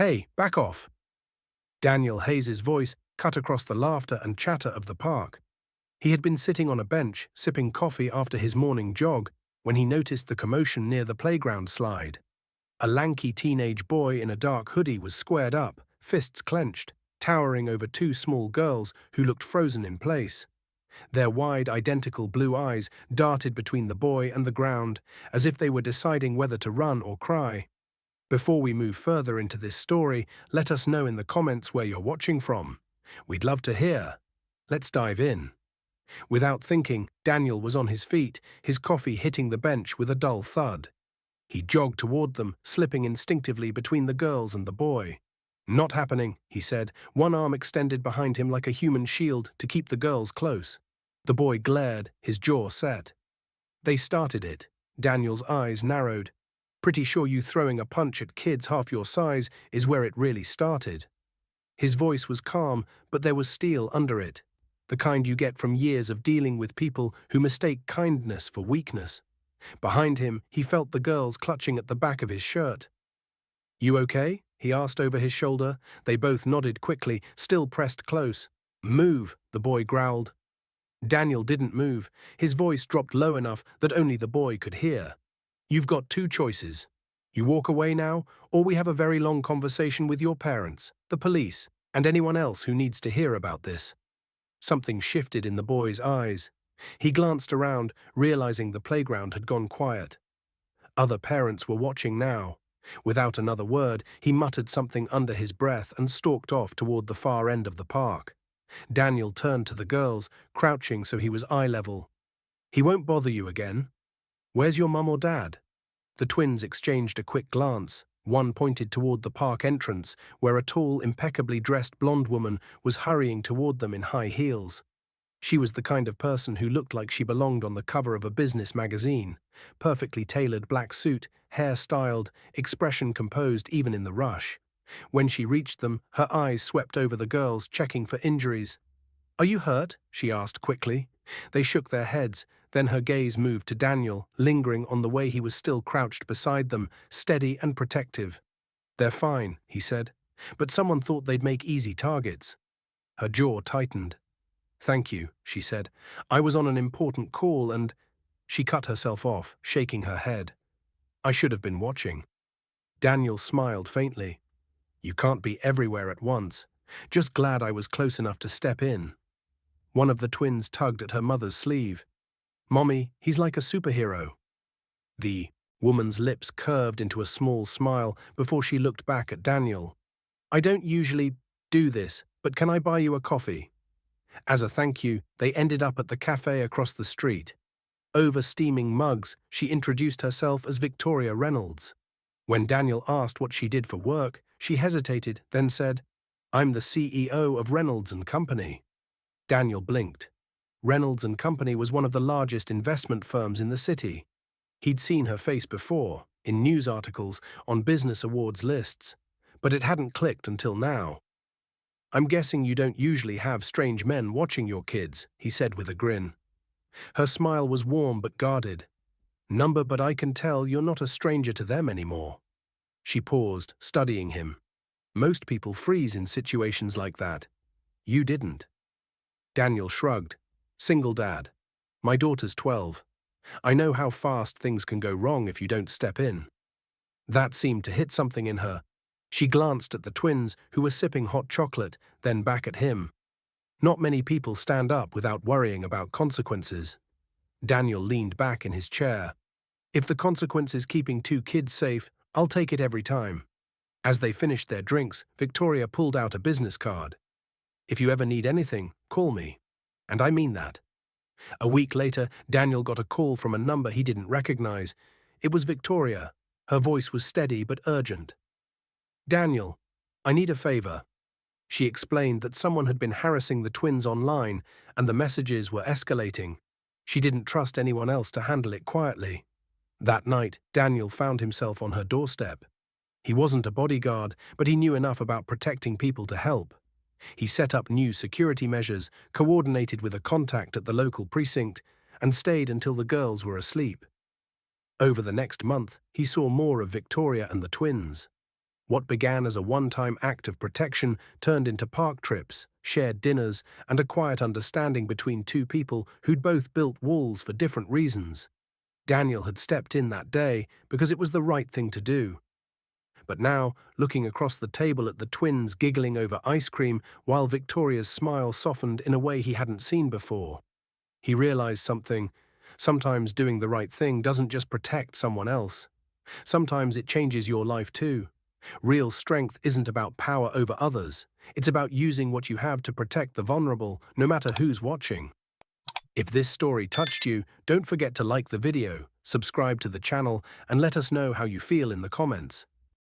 Hey, back off! Daniel Hayes's voice cut across the laughter and chatter of the park. He had been sitting on a bench, sipping coffee after his morning jog, when he noticed the commotion near the playground slide. A lanky teenage boy in a dark hoodie was squared up, fists clenched, towering over two small girls who looked frozen in place. Their wide, identical blue eyes darted between the boy and the ground, as if they were deciding whether to run or cry. Before we move further into this story, let us know in the comments where you're watching from. We'd love to hear. Let's dive in. Without thinking, Daniel was on his feet, his coffee hitting the bench with a dull thud. He jogged toward them, slipping instinctively between the girls and the boy. "Not happening," he said, one arm extended behind him like a human shield to keep the girls close. The boy glared, his jaw set. "They started it." Daniel's eyes narrowed. "Pretty sure you throwing a punch at kids half your size is where it really started." His voice was calm, but there was steel under it, the kind you get from years of dealing with people who mistake kindness for weakness. Behind him, he felt the girls clutching at the back of his shirt. "You okay?" he asked over his shoulder. They both nodded quickly, still pressed close. "Move," the boy growled. Daniel didn't move. His voice dropped low enough that only the boy could hear. "You've got two choices. You walk away now, or we have a very long conversation with your parents, the police, and anyone else who needs to hear about this." Something shifted in the boy's eyes. He glanced around, realizing the playground had gone quiet. Other parents were watching now. Without another word, he muttered something under his breath and stalked off toward the far end of the park. Daniel turned to the girls, crouching so he was eye level. "He won't bother you again. Where's your mum or dad?" The twins exchanged a quick glance. One pointed toward the park entrance, where a tall, impeccably dressed blonde woman was hurrying toward them in high heels. She was the kind of person who looked like she belonged on the cover of a business magazine. Perfectly tailored black suit, hair styled, expression composed even in the rush. When she reached them, her eyes swept over the girls, checking for injuries. "Are you hurt?" she asked quickly. They shook their heads, then her gaze moved to Daniel, lingering on the way he was still crouched beside them, steady and protective. "They're fine," he said, "but someone thought they'd make easy targets." Her jaw tightened. "Thank you," she said. "I was on an important call and—" She cut herself off, shaking her head. "I should have been watching." Daniel smiled faintly. "You can't be everywhere at once. Just glad I was close enough to step in." One of the twins tugged at her mother's sleeve. "Mommy, he's like a superhero." The woman's lips curved into a small smile before she looked back at Daniel. "I don't usually do this, but can I buy you a coffee?" As a thank you, they ended up at the cafe across the street. Over steaming mugs, she introduced herself as Victoria Reynolds. When Daniel asked what she did for work, she hesitated, then said, "I'm the CEO of Reynolds and Company." Daniel blinked. Reynolds and Company was one of the largest investment firms in the city. He'd seen her face before, in news articles, on business awards lists, but it hadn't clicked until now. "I'm guessing you don't usually have strange men watching your kids," he said with a grin. Her smile was warm but guarded. "Number, but I can tell you're not a stranger to them anymore." She paused, studying him. "Most people freeze in situations like that. You didn't." Daniel shrugged. "Single dad. My daughter's 12. I know how fast things can go wrong if you don't step in." That seemed to hit something in her. She glanced at the twins, who were sipping hot chocolate, then back at him. Not many people stand up without worrying about consequences. Daniel leaned back in his chair. "If the consequence is keeping two kids safe, I'll take it every time." As they finished their drinks, Victoria pulled out a business card. "If you ever need anything, call me." And I mean that. A week later, Daniel got a call from a number he didn't recognize. It was Victoria. Her voice was steady but urgent. "Daniel, I need a favor." She explained that someone had been harassing the twins online, and the messages were escalating. She didn't trust anyone else to handle it quietly. That night, Daniel found himself on her doorstep. He wasn't a bodyguard, but he knew enough about protecting people to help. He set up new security measures, coordinated with a contact at the local precinct, and stayed until the girls were asleep. Over the next month, he saw more of Victoria and the twins. What began as a one-time act of protection turned into park trips, shared dinners, and a quiet understanding between two people who'd both built walls for different reasons. Daniel had stepped in that day because it was the right thing to do. But now, looking across the table at the twins giggling over ice cream while Victoria's smile softened in a way he hadn't seen before, he realized something. Sometimes doing the right thing doesn't just protect someone else. Sometimes it changes your life too. Real strength isn't about power over others. It's about using what you have to protect the vulnerable, no matter who's watching. If this story touched you, don't forget to like the video, subscribe to the channel, and let us know how you feel in the comments.